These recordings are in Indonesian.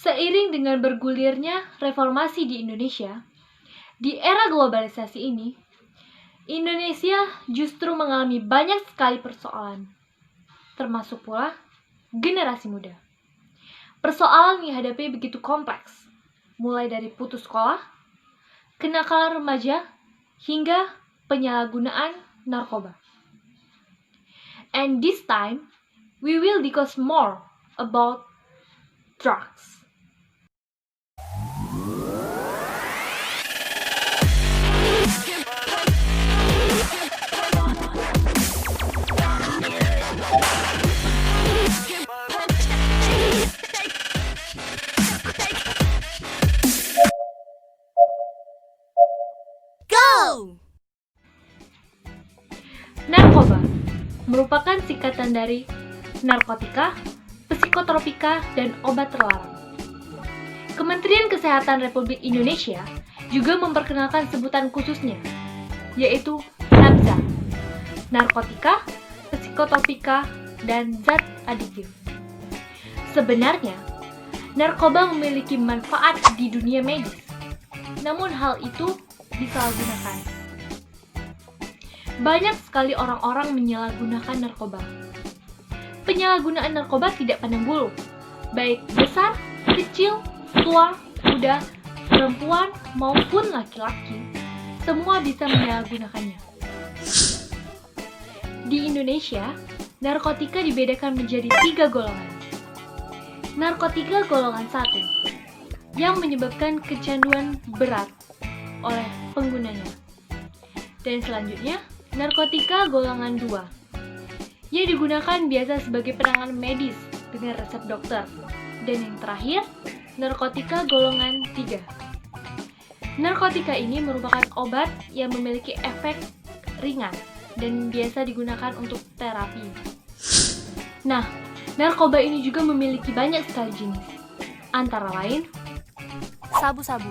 Seiring dengan bergulirnya reformasi di Indonesia, di era globalisasi ini, Indonesia justru mengalami banyak sekali persoalan, termasuk pula generasi muda. Persoalan yang dihadapi begitu kompleks, mulai dari putus sekolah, kenakalan remaja, hingga penyalahgunaan narkoba. And this time, we will discuss more about drugs. Narkoba merupakan singkatan dari narkotika, psikotropika, dan obat terlarang. Kementerian Kesehatan Republik Indonesia juga memperkenalkan sebutan khususnya, yaitu NABZA, narkotika, psikotropika, dan zat adiktif. Sebenarnya, narkoba memiliki manfaat di dunia medis, namun hal itu disalahgunakan. Banyak sekali orang-orang menyalahgunakan narkoba. Penyalahgunaan narkoba tidak pandang bulu, baik besar, kecil, tua, muda, perempuan, maupun laki-laki, semua bisa menyalahgunakannya. Di Indonesia, narkotika dibedakan menjadi 3 golongan. Narkotika golongan 1, yang menyebabkan kecanduan berat oleh penggunanya. Dan selanjutnya, narkotika golongan 2, yang digunakan biasa sebagai penanganan medis dengan resep dokter. Dan yang terakhir, narkotika golongan 3. Narkotika ini merupakan obat yang memiliki efek ringan dan biasa digunakan untuk terapi. Nah, narkoba ini juga memiliki banyak sekali jenis. Antara lain, sabu-sabu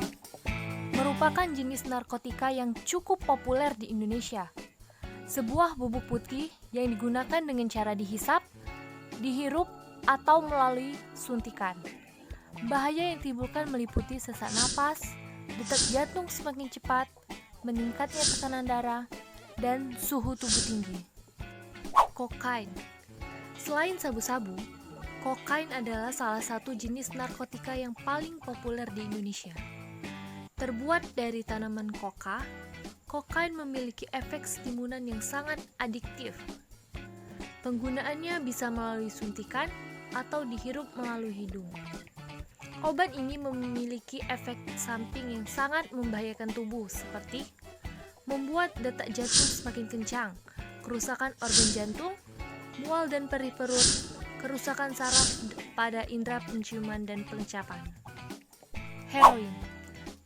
merupakan jenis narkotika yang cukup populer di Indonesia. Sebuah bubuk putih yang digunakan dengan cara dihisap, dihirup, atau melalui suntikan. Bahaya yang ditimbulkan meliputi sesak napas, detak jantung semakin cepat, meningkatnya tekanan darah, dan suhu tubuh tinggi. Kokain. Selain sabu-sabu, kokain adalah salah satu jenis narkotika yang paling populer di Indonesia. Terbuat dari tanaman koka, kokain memiliki efek stimulan yang sangat adiktif. Penggunaannya bisa melalui suntikan atau dihirup melalui hidung. Obat ini memiliki efek samping yang sangat membahayakan tubuh, seperti membuat detak jantung semakin kencang, kerusakan organ jantung, mual dan perih perut, kerusakan saraf pada indera penciuman dan pengecapan. Heroin,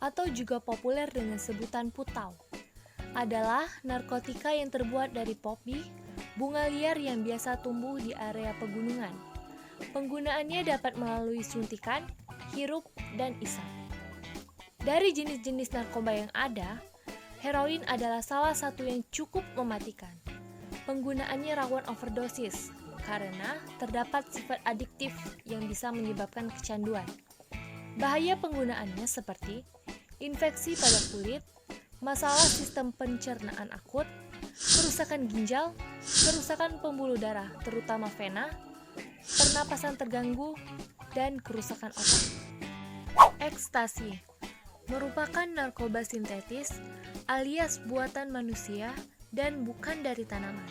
atau juga populer dengan sebutan putau, adalah narkotika yang terbuat dari popi, bunga liar yang biasa tumbuh di area pegunungan. Penggunaannya dapat melalui suntikan, hirup, dan isap. Dari jenis-jenis narkoba yang ada, heroin adalah salah satu yang cukup mematikan. Penggunaannya rawan overdosis karena terdapat sifat adiktif yang bisa menyebabkan kecanduan. Bahaya penggunaannya seperti infeksi pada kulit, masalah sistem pencernaan akut, kerusakan ginjal, kerusakan pembuluh darah terutama vena, pernapasan terganggu, dan kerusakan otak. Ekstasi merupakan narkoba sintetis alias buatan manusia dan bukan dari tanaman.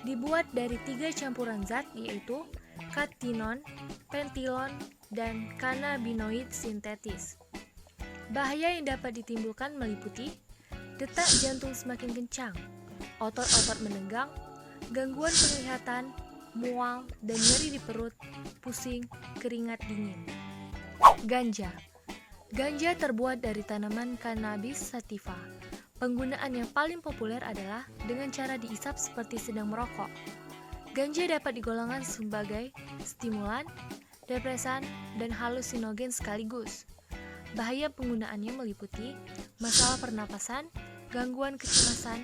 Dibuat dari 3 campuran zat, yaitu katinon, pentilon, dan kanabinoid sintetis. Bahaya yang dapat ditimbulkan meliputi detak jantung semakin kencang, otot-otot menenggang, gangguan penglihatan, mual, dan nyeri di perut, pusing, keringat dingin. Ganja. Ganja terbuat dari tanaman Cannabis sativa. Penggunaan yang paling populer adalah dengan cara diisap seperti sedang merokok. Ganja dapat digolongkan sebagai stimulan, depresan, dan halusinogen sekaligus. Bahaya penggunaannya meliputi masalah pernapasan, gangguan kecemasan,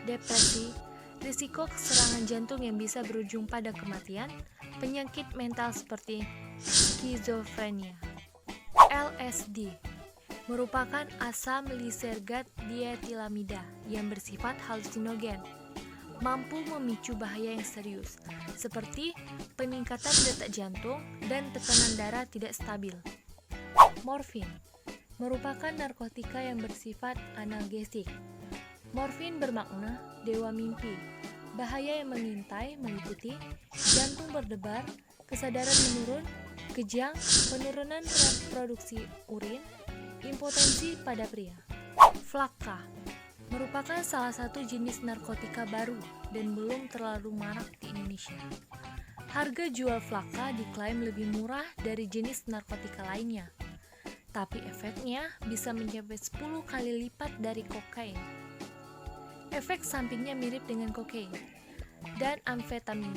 depresi, risiko serangan jantung yang bisa berujung pada kematian, penyakit mental seperti skizofrenia. LSD merupakan asam lisergat dietilamida yang bersifat halusinogen, mampu memicu bahaya yang serius, seperti peningkatan detak jantung dan tekanan darah tidak stabil. Morfin merupakan narkotika yang bersifat analgesik. Morfin bermakna dewa mimpi. Bahaya yang mengintai meliputi jantung berdebar, kesadaran menurun, kejang, penurunan produksi urin, impotensi pada pria. Flakka merupakan salah satu jenis narkotika baru dan belum terlalu marak di Indonesia. Harga jual flakka diklaim lebih murah dari jenis narkotika lainnya, tapi efeknya bisa mencapai 10 kali lipat dari kokain. Efek sampingnya mirip dengan kokain dan amfetamin,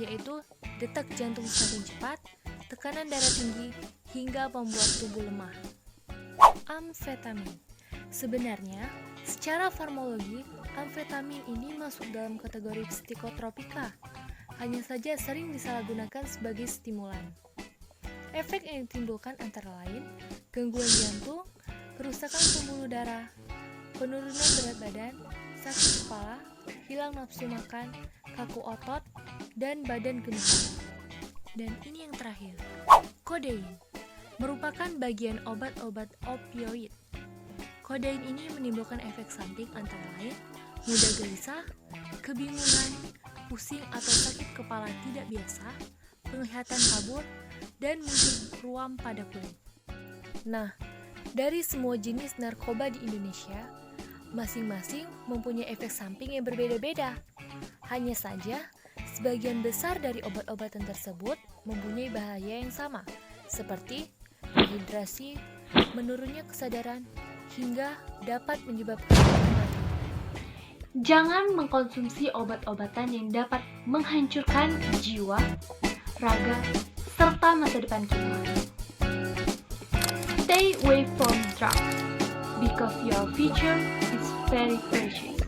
yaitu detak jantung semakin cepat, tekanan darah tinggi, hingga membuat tubuh lemah. Amfetamin. Sebenarnya, secara farmakologi, amfetamin ini masuk dalam kategori psikotropika, hanya saja sering disalahgunakan sebagai stimulan. Efek yang ditimbulkan antara lain gangguan jantung, kerusakan pembuluh darah, penurunan berat badan, sakit kepala, hilang nafsu makan, kaku otot, dan badan gemuk. Dan ini yang terakhir, kodein merupakan bagian obat-obat opioid. Kodein ini menimbulkan efek samping antara lain mudah gelisah, kebingungan, pusing atau sakit kepala tidak biasa, penglihatan kabur, dan muncul ruam pada kulit. Nah, dari semua jenis narkoba di Indonesia, masing-masing mempunyai efek samping yang berbeda-beda. Hanya saja, sebagian besar dari obat-obatan tersebut mempunyai bahaya yang sama, seperti dehidrasi, menurunnya kesadaran, hingga dapat menyebabkan kematian. Jangan mengkonsumsi obat-obatan yang dapat menghancurkan jiwa, raga, serta masa depan kita. Stay away from drugs, because your future is very precious.